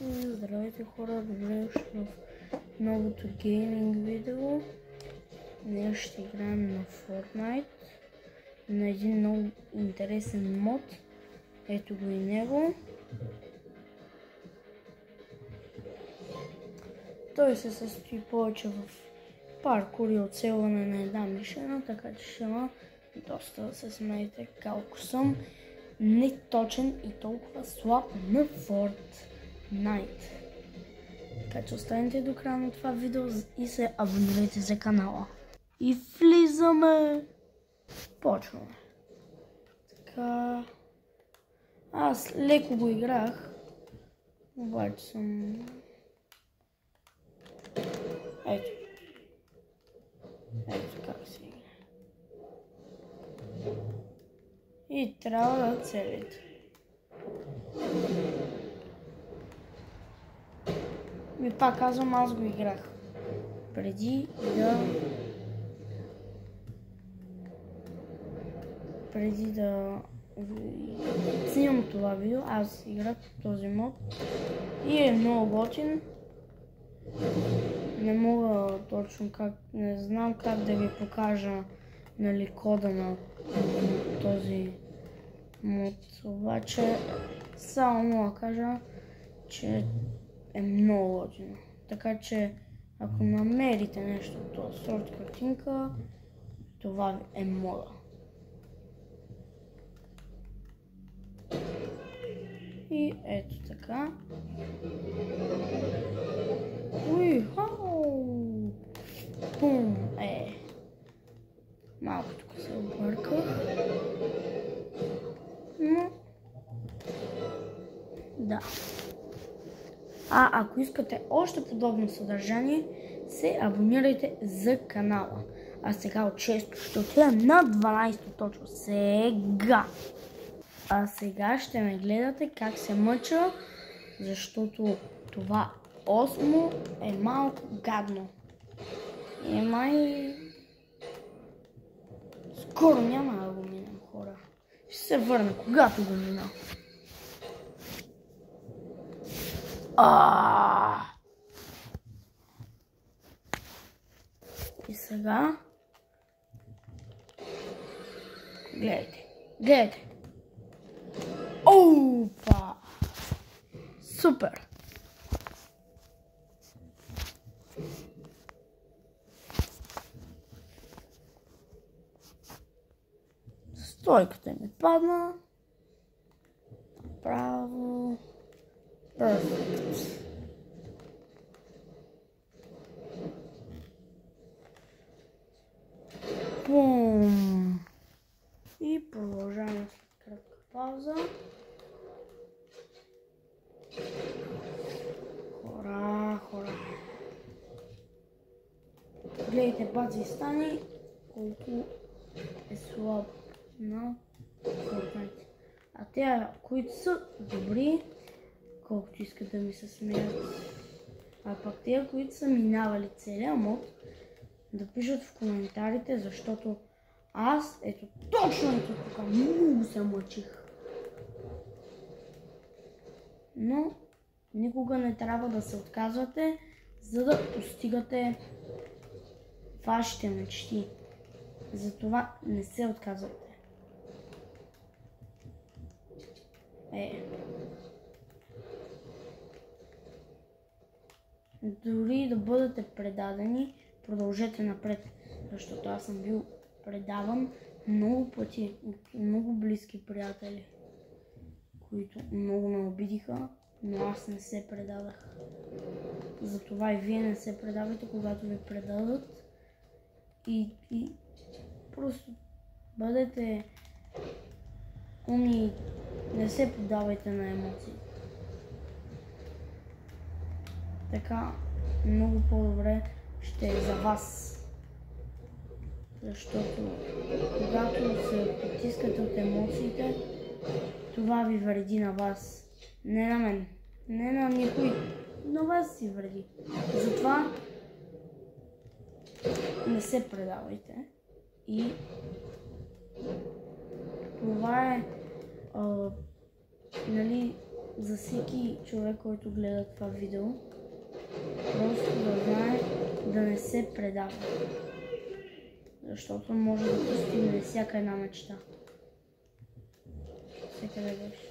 Здравейте хора, добре дошли в новото гейминг видео. Днес ще играем на Fortnite, на един много интересен мод. Ето го и него. Той се състои повече в паркур и оцелване на една мишена, така че ще има доста да се смеете колко съм неточен и толкова слаб на Fortnite. Така че останете до края на това видео и се абонирайте за канала. И влизаме! Почваме. Така... Аз леко го играх, обаче съм... Ето. Ето как се игра. И трябва да целите. И пак казвам, аз го играх. Преди да снимам това видео, аз играх този мод и е много готин. Не мога точно как, не знам как да ви покажа, нали, кода на този мод, обаче само мога да кажа, че е много готино. Така че ако намерите нещо от този сорт картинка, това е мода. И ето така. Уй, хау! Бум! Малко тук се обърках. Но... да. Ако искате още подобно съдържание, се абонирайте за канала. А сега от 6 ще отида на 12 точно. Сега! А сега ще ме гледате как се мъча, защото това 8 е малко гадно. И май... скоро няма да го минем, хора. Ще се върна, когато го мина. И сега... гледайте, гледайте. Опа! Супер! Стойката ми падна. Право. Перфект. Бум! И продължаваме след кратка пауза. Хора. Гледайте бази и стани колко е слаб на Fortnite. А те, които са добри, колкото искат да ми се смеят. А пък те, които са минавали целия мод, да пишат в коментарите, защото аз, ето точно ето тук, много се мъчих. Но никога не трябва да се отказвате, за да постигате вашите мечти. Затова не се отказвате. Дори да бъдете предадени, продължете напред, защото аз съм бил предаван много пъти от много близки приятели, които много ме обидиха, но аз не се предадах. Затова и вие не се предавайте, когато ви предадат, и просто бъдете умни, не се поддавайте на емоции. Така много по-добре ще е за вас. Защото когато се потискате от емоциите, това ви вреди на вас. Не на мен, не на никой, на вас си вреди. Затова не се предавайте. И това е, нали, за всеки човек, който гледа това видео, просто да знае да не се предава. Защото може да постигне всяка една мечта. Всеки да беше.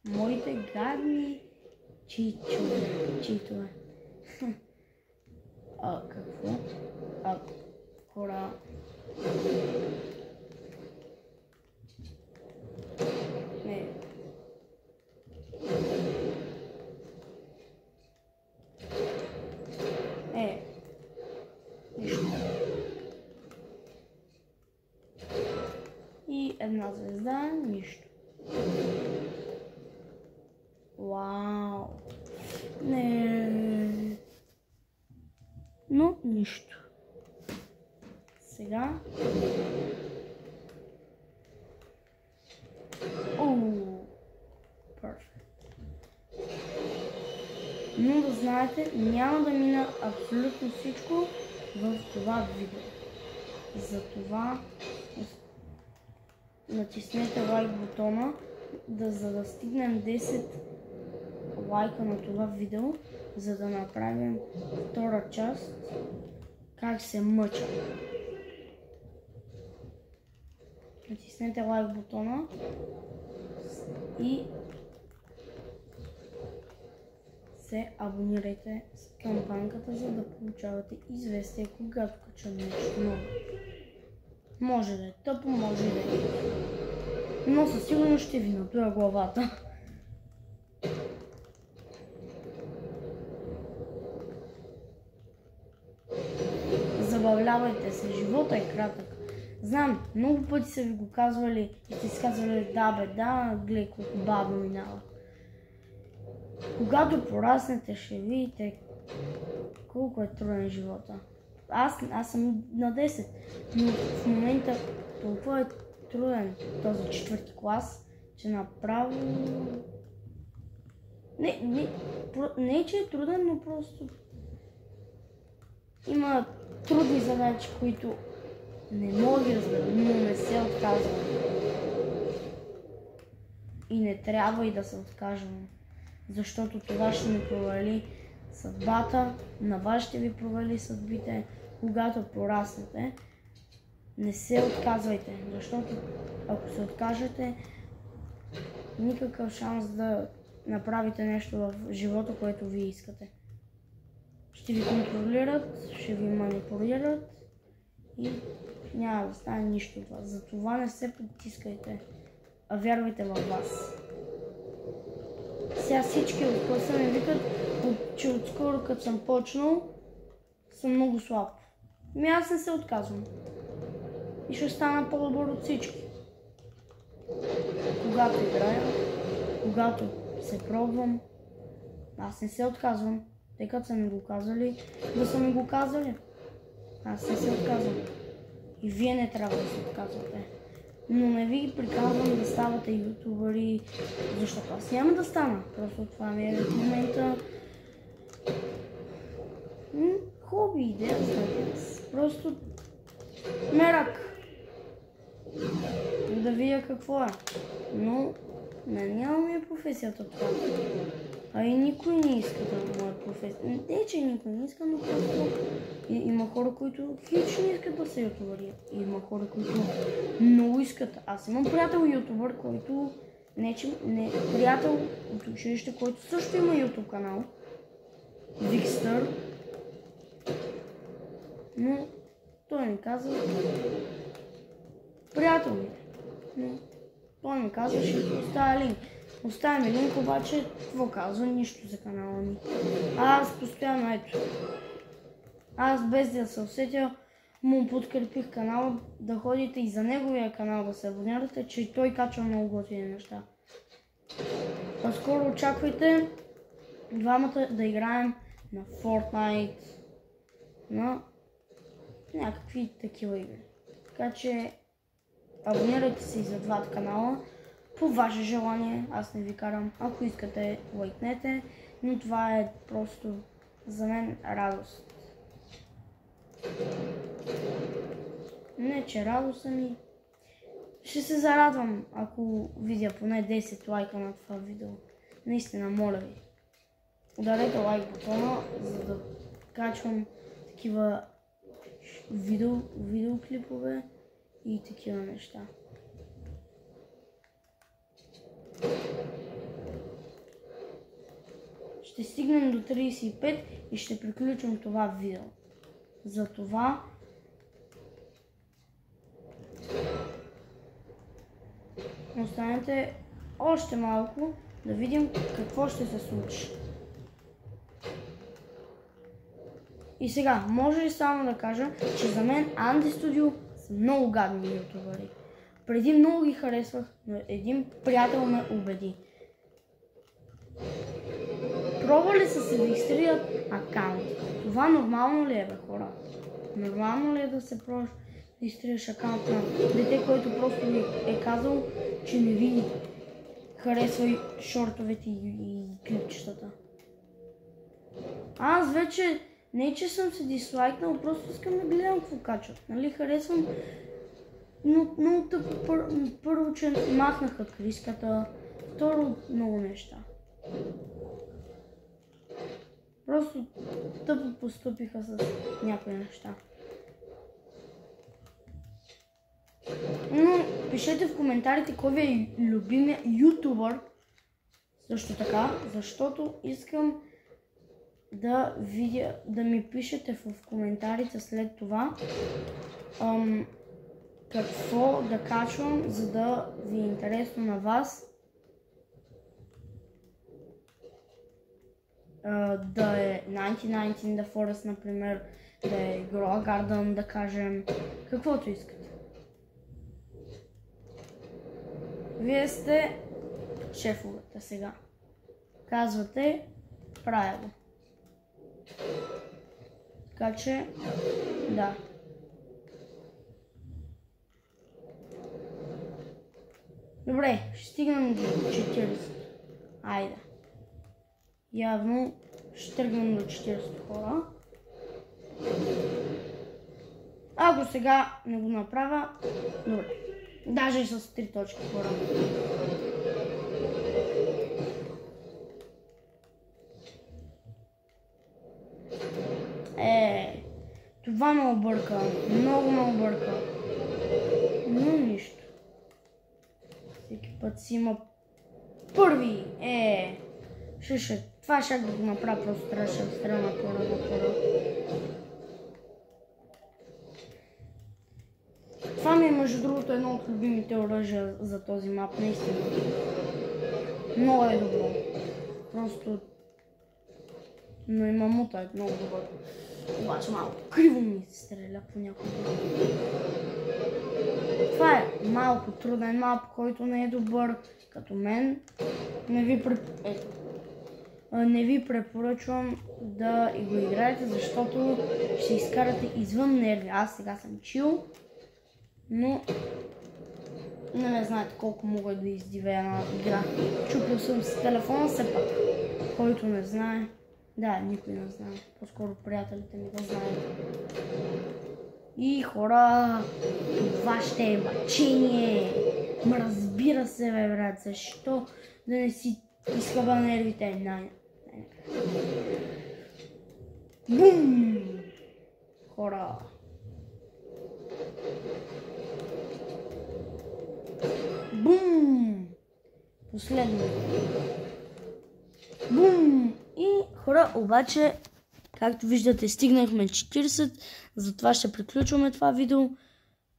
Моите гадни читове. Какво? Хора. Не. Нищо. И една звезда, нищо. Вау. Не. Но нищо. Сега. Перфект. Но да знаете, няма да мина абсолютно всичко в това видео. Затова натиснете лайк бутона, за да стигнем 10 лайка на това видео, за да направим втора част как се мъча. Натиснете лайк бутона и се абонирайте с кампанката, за да получавате известие, когато кача нещо ново. Може да е тъпо, може да е, но със сигурност ще ви надуя главата. Забавлявайте се, живота е кратък. Знам, много пъти са ви го казвали и сте си казвали да, гледай колко бавно минава. Когато пораснете, ще видите колко е труден живота. Аз съм на 10, но в момента толкова е труден този 4-ти клас, че направо... Не, че е труден, но просто има трудни задачи, които не мога да разбера, но не се отказвам. И не трябва и да се отказвам, защото това ще ми провали съдбата, на вас ще ви провали съдбите. Когато пораснете, не се отказвайте, защото ако се откажете, никакъв шанс да направите нещо в живота, което вие искате. Ще ви контролират, ще ви манипулират и няма да стане нищо от вас. Затова не се потискайте, а вярвайте във вас. Сега всички от класа ми викат, че отскоро като съм почнал, съм много слаб. Аз не се отказвам. И ще стана по-добър от всички. Когато играя, когато се пробвам, аз не се отказвам. Тъй като са ми го казали, да са ми го казали. Аз не се отказвам. И вие не трябва да се отказвате. Но не ви приказвам да ставате ютубъри, защото аз няма да стана. Просто това ми е в момента хоби, идея, просто мерак. Да видя какво е. Но няма ми е професията това. А и никой не иска да е моя професия. Не, че никой не иска, но просто има хора, които хич не искат да са ютубъри. Има хора, които много искат. Аз имам приятел ютубър, който приятел от училище, който също има ютуб канал. Викстър. Но той ми каза приятел ми. Но той ми каза, ще ти оставя линк. Оставя ми линк, обаче какво казва? Нищо за канала ми. Аз постоянно ето. Аз без да се усетя, му подкрепих канала, да ходите и за неговия канал да се абонирате, че той качва много готини неща. Скоро очаквайте двамата да играем на Fortnite, на някакви такива игри. Така че абонирайте се и за двата канала. По ваше желание, аз не ви карам. Ако искате, лайкнете, но това е просто за мен радост. Не, че радост ми. Ще се зарадвам, ако видя поне 10 лайка на това видео. Наистина, моля ви. Ударете лайк бутона, за да качвам такива видеоклипове и такива неща. Ще стигнем до 35 и ще приключим това видео. Затова останете още малко да видим какво ще се случи. И сега, може ли само да кажа, че за мен Andy Studio са много гадни ютубъри. Преди много ги харесвах, но един приятел ме убеди. Пробвали са се регистрират акаунт. Това нормално ли е, бе, хора? Нормално ли е да се регистрираш акаунт на дете, който просто ви е казал, че не ви харесва и шортовете и клипчетата? Аз вече не че съм се дислайкнал, просто искам да гледам какво качват. Нали, харесвам, но много тъпо. Първо, че махнаха криската, второ, много неща. Просто тъпо постъпиха с някои неща. Но пишете в коментарите кой ви е любимия ютубър. Също така, защото искам да видя, да ми пишете в коментарите след това какво да качвам, за да ви е интересно на вас. Да е 1919 The Forest, например, да е Grow a Garden, да кажем, каквото искате. Вие сте шефовете сега. Казвате, правя го. Така че, да. Добре, ще стигнем до 40. Айде. Явно ще тръгнем до 40 хора. Ако сега не го направя, добре. Даже и с 3 точки хора. Това ме обърка. Много ме обърка. Но нищо. Всеки път си има първи. Това ще да го направя, просто трябваше да стрелна на пора. Това ми е между другото едно от любимите оръжия за този мап, наистина. Много е добро. Просто... Но и мамута е много добър. Обаче малко криво ми се стреля понякога. Това е малко труден мап, който не е добър като мен. Не ви препоръчвам да го играете, защото ще изкарате извън нерви. Аз сега съм чил, но не знаете колко мога да издивея на игра. Чупил съм с телефона все пак. Който не знае, да, никой не знае. По-скоро приятелите ми да знаят. И хора, това ще е мъчение. Разбира се, бе, брат, защо да не си изхъба нервите? Бум! Хора. Бум! Последно. Бум! И хора, обаче, както виждате, стигнахме 40, затова ще приключваме това видео.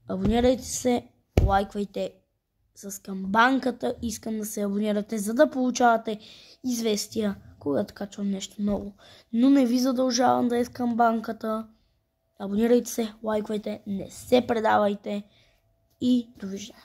Абонирайте се, лайквайте с камбанката. Искам да се абонирате, за да получавате известия, когато качвам нещо ново. Но не ви задължавам да е с камбанката. Абонирайте се, лайквайте, не се предавайте и довиждане.